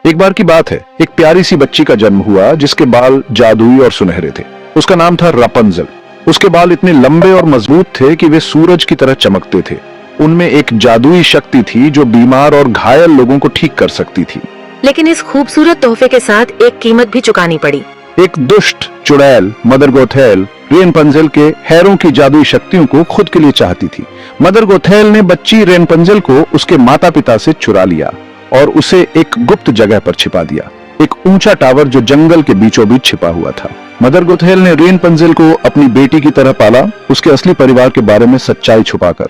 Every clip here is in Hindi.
एक बार की बात है, एक प्यारी सी बच्ची का जन्म हुआ जिसके बाल जादुई और सुनहरे थे। उसका नाम था रापुंज़ल। उसके बाल इतने लंबे और मजबूत थे कि वे सूरज की तरह चमकते थे। उनमें एक जादुई शक्ति थी जो बीमार और घायल लोगों को ठीक कर सकती थी। लेकिन इस खूबसूरत तोहफे के साथ एक कीमत भी चुकानी पड़ी। एक दुष्ट चुड़ैल मदर गोथेल रेनपंज़ल के हैरों की जादुई शक्तियों को खुद के लिए चाहती थी। मदर गोथेल ने बच्ची रेनपंज़ल को उसके माता पिता से चुरा लिया और उसे एक गुप्त जगह पर छिपा दिया, एक ऊंचा टावर जो जंगल के बीचों बीच छिपा हुआ था। मदर गोथेल ने रेनपंज़ल को अपनी बेटी की तरह पाला, उसके असली परिवार के बारे में सच्चाई छुपाकर।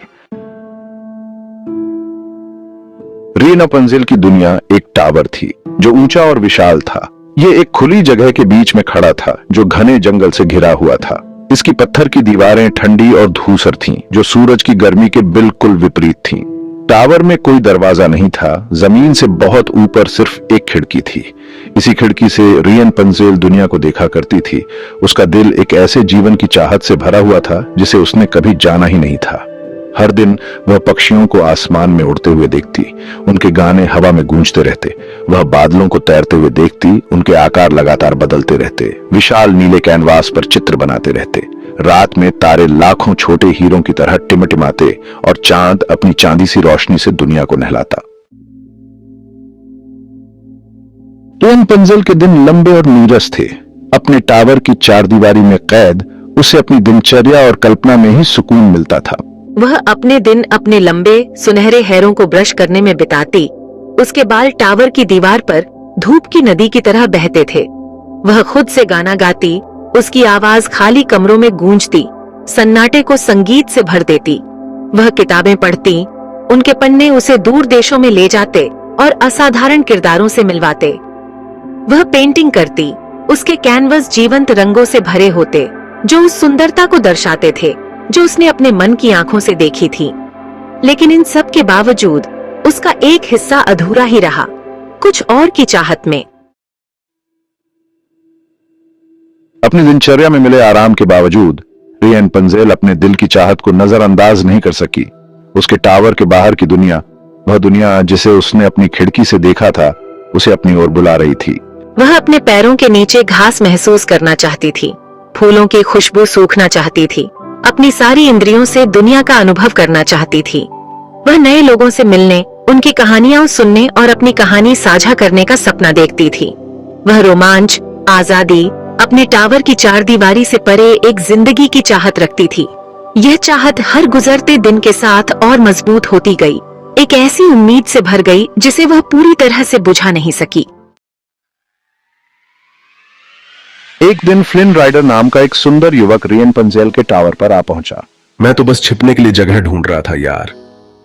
रेनपंज़ल की दुनिया एक टावर थी जो ऊंचा और विशाल था। यह एक खुली जगह के बीच में खड़ा था जो घने जंगल से घिरा हुआ था। इसकी पत्थर की दीवारें ठंडी और धूसर थीं, जो सूरज की गर्मी के बिल्कुल विपरीत थीं। टावर में कोई दरवाजा नहीं था, जमीन से बहुत ऊपर सिर्फ एक खिड़की थी। इसी खिड़की से रेनपंज़ल दुनिया को देखा करती थी। उसका दिल एक ऐसे जीवन की चाहत से भरा हुआ था जिसे उसने कभी जाना ही नहीं था। हर दिन वह पक्षियों को आसमान में उड़ते हुए देखती, उनके गाने हवा में गूंजते रहते। वह बादलों को तैरते हुए देखती, उनके आकार लगातार बदलते रहते, विशाल नीले कैनवास पर चित्र बनाते रहते। रात में तारे लाखों छोटे हीरों की तरह टिमटिमाते और चांद अपनी चांदी सी रोशनी से दुनिया को नहलाता। रेनपंज़ल के दिन लंबे और नीरस थे। अपने टावर की चारदीवारी में कैद उसे अपनी दिनचर्या और कल्पना में ही सुकून मिलता था। वह अपने दिन अपने लंबे सुनहरे हैरों को ब्रश करने में बिताती। उसके बाल टावर की दीवार पर धूप की नदी की तरह बहते थे। वह खुद से गाना गाती, उसकी आवाज खाली कमरों में गूंजती, सन्नाटे को संगीत से भर देती। वह किताबें पढ़ती, उनके पन्ने उसे दूर देशों में ले जाते और असाधारण किरदारों से मिलवाते। वह पेंटिंग करती, उसके कैनवस जीवंत रंगों से भरे होते जो उस सुंदरता को दर्शाते थे जो उसने अपने मन की आंखों से देखी थी। लेकिन इन सब के बावजूद उसका एक हिस्सा अधूरा ही रहा, कुछ और की चाहत में। अपनी दिनचर्या में मिले आराम के बावजूद रेनपंज़ल अपने दिल की चाहत को नजरअंदाज नहीं कर सकी। उसके टावर के बाहर की दुनिया, वह दुनिया जिसे उसने अपनी खिड़की से देखा था, उसे अपनी ओर बुला रही थी। वह अपने पैरों के नीचे घास महसूस करना चाहती थी, फूलों की खुशबू सूखना चाहती थी, अपनी सारी इंद्रियों से दुनिया का अनुभव करना चाहती थी। वह नए लोगों से मिलने, उनकी कहानियां सुनने और अपनी कहानी साझा करने का सपना देखती थी। वह रोमांच, आजादी, अपने टावर की चारदीवारी से परे एक जिंदगी की चाहत रखती थी। यह चाहत हर गुजरते दिन के साथ और मजबूत होती गई, एक ऐसी उम्मीद से भर गई जिसे वह पूरी तरह से बुझा नहीं सकी। एक दिन फ्लिन राइडर नाम का एक सुंदर युवक रेनपंज़ल के टावर पर आ पहुंचा। मैं तो बस छिपने के लिए जगह ढूंढ रहा था यार,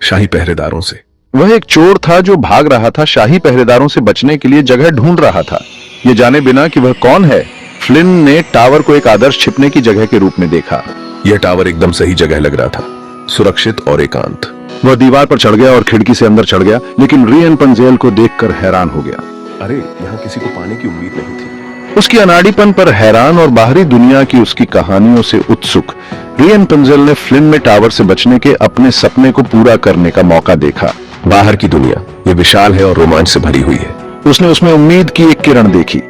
शाही पहरेदारों से। वह एक चोर था जो भाग रहा था, शाही पहरेदारों से बचने के लिए जगह ढूंढ रहा था। ये जाने बिना कि वह कौन है, फ्लिन ने टावर को एक आदर्श छिपने की जगह के रूप में देखा। यह टावर एकदम सही जगह लग रहा था, सुरक्षित और एकांत। वह दीवार पर चढ़ गया और खिड़की से अंदर चढ़ गया, लेकिन रेनपंज़ल को देखकर हैरान हो गया। अरे, यहाँ किसी को पाने की उम्मीद नहीं थी। उसकी अनाड़ीपन पर हैरान और बाहरी दुनिया की उसकी कहानियों से उत्सुक रेनपंज़ल ने फ्लिन में टावर से बचने के अपने सपने को पूरा करने का मौका देखा। बाहर की दुनिया ये विशाल है और रोमांच से भरी हुई है। उसने उसमें उम्मीद की एक किरण देखी,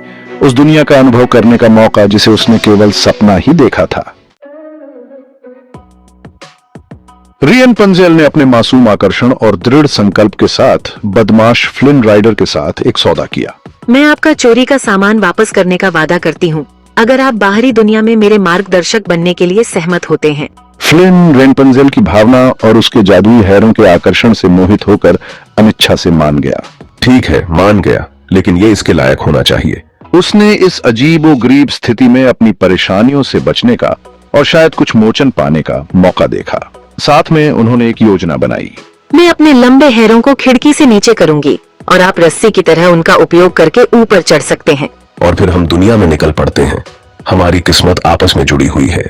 उस दुनिया का अनुभव करने का मौका जिसे उसने केवल सपना ही देखा था। रेनपंज़ल ने अपने मासूम आकर्षण और दृढ़ संकल्प के साथ बदमाश फ्लिन राइडर के साथ एक सौदा किया। मैं आपका चोरी का सामान वापस करने का वादा करती हूँ, अगर आप बाहरी दुनिया में मेरे मार्गदर्शक बनने के लिए सहमत होते हैं। फ्लिन रेनपंज़ल की भावना और उसके जादुई हैरों के आकर्षण से मोहित होकर अनिच्छा से मान गया। ठीक है, मान गया, लेकिन ये इसके लायक होना चाहिए। उसने इस अजीबोगरीब स्थिति में अपनी परेशानियों से बचने का और शायद कुछ मोचन पाने का मौका देखा। साथ में उन्होंने एक योजना बनाई। मैं अपने लंबे हैरों को खिड़की से नीचे करूंगी और आप रस्सी की तरह उनका उपयोग करके ऊपर चढ़ सकते हैं। और फिर हम दुनिया में निकल पड़ते हैं। हमारी किस्मत आपस में जुड़ी हुई है।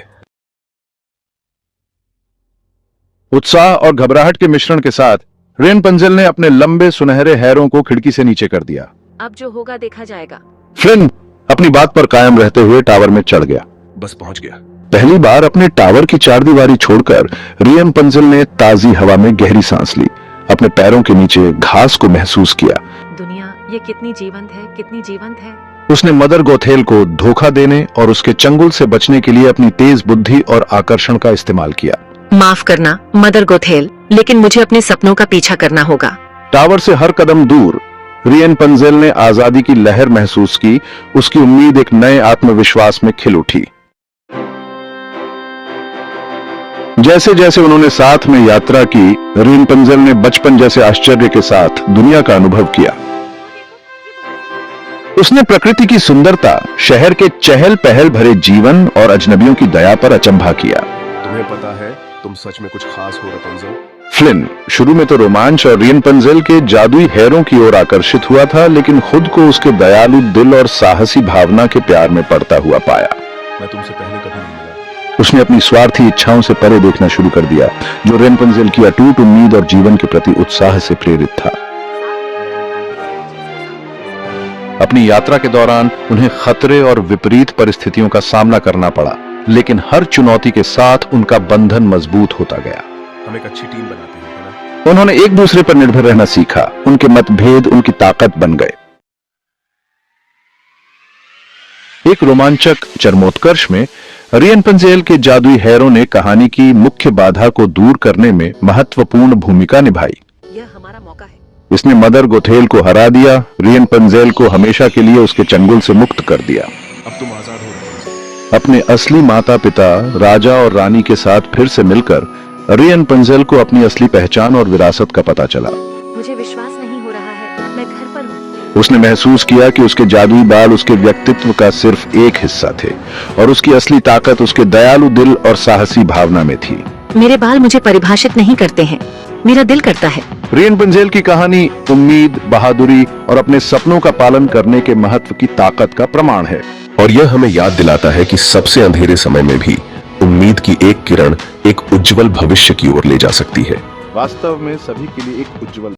उत्साह और घबराहट के मिश्रण के साथ रेनपंज़ल ने अपने लंबे सुनहरे हैरों को खिड़की से नीचे कर दिया। अब जो होगा देखा जाएगा। फ्लिन अपनी बात पर कायम रहते हुए टावर में चढ़ गया। बस पहुंच गया। पहली बार अपने टावर की चारदीवारी छोड़कर रेनपंज़ल ने ताजी हवा में गहरी सांस ली, अपने पैरों के नीचे घास को महसूस किया। दुनिया ये कितनी जीवंत है, कितनी जीवंत है। उसने मदर गोथेल को धोखा देने और उसके चंगुल से बचने के लिए अपनी तेज बुद्धि और आकर्षण का इस्तेमाल किया। माफ करना मदर गोथेल, लेकिन मुझे अपने सपनों का पीछा करना होगा। टावर से हर कदम दूर रियन पंजेल ने आजादी की लहर महसूस की। उसकी उम्मीद एक नए आत्मविश्वास में खिल उठी। जैसे जैसे उन्होंने साथ में यात्रा की, रियन पंजेल ने बचपन जैसे आश्चर्य के साथ दुनिया का अनुभव किया। उसने प्रकृति की सुंदरता, शहर के चहल पहल भरे जीवन और अजनबियों की दया पर अचंभा किया। तुम्हें पता है तुम सच में कुछ खास हो रपुंज़ल। फ्लिन शुरू में तो रोमांच और रियन पंजेल के जादुई हेरों की ओर आकर्षित हुआ था, लेकिन खुद को उसके दयालु दिल और साहसी भावना के प्यार में पड़ता हुआ पाया। मैं तुमसे पहले कभी नहीं मिला। उसने अपनी स्वार्थी इच्छाओं से परे देखना शुरू कर दिया, जो रियन पंजेल की अटूट उम्मीद और जीवन के प्रति उत्साह से प्रेरित था। अपनी यात्रा के दौरान उन्हें खतरे और विपरीत परिस्थितियों का सामना करना पड़ा, लेकिन हर चुनौती के साथ उनका बंधन मजबूत होता गया। हम एक अच्छी टीम बनाते हैं, है ना? उन्होंने एक दूसरे पर निर्भर रहना सीखा। उनके मतभेद उनकी ताकत बन गए। एक रोमांचक चरमोत्कर्ष में रियन पंजेल के जादुई हेरों ने कहानी की मुख्य बाधा को दूर करने में महत्वपूर्ण भूमिका निभाई। यह हमारा मौका है। इसने मदर गोथेल को हरा दिया, रियन पंजेल को हमेशा के लिए उसके चंगुल से मुक्त कर दिया। अब तुम आजाद हो रहे हो। अपने असली माता पिता राजा और रानी के साथ फिर से मिलकर रियन पंजेल को अपनी असली पहचान और विरासत का पता चला। मुझे विश्वास नहीं हो रहा है, मैं घर पर हूँ। उसने महसूस किया कि उसके जादुई बाल उसके व्यक्तित्व का सिर्फ एक हिस्सा थे और उसकी असली ताकत उसके दयालु दिल और साहसी भावना में थी। मेरे बाल मुझे परिभाषित नहीं करते हैं, मेरा दिल करता है। रियन पंजेल की कहानी उम्मीद, बहादुरी और अपने सपनों का पालन करने के महत्व की ताकत का प्रमाण है। और यह हमें याद दिलाता है कि सबसे अंधेरे समय में भी उम्मीद की एक किरण एक उज्जवल भविष्य की ओर ले जा सकती है। वास्तव में सभी के लिए एक उज्जवल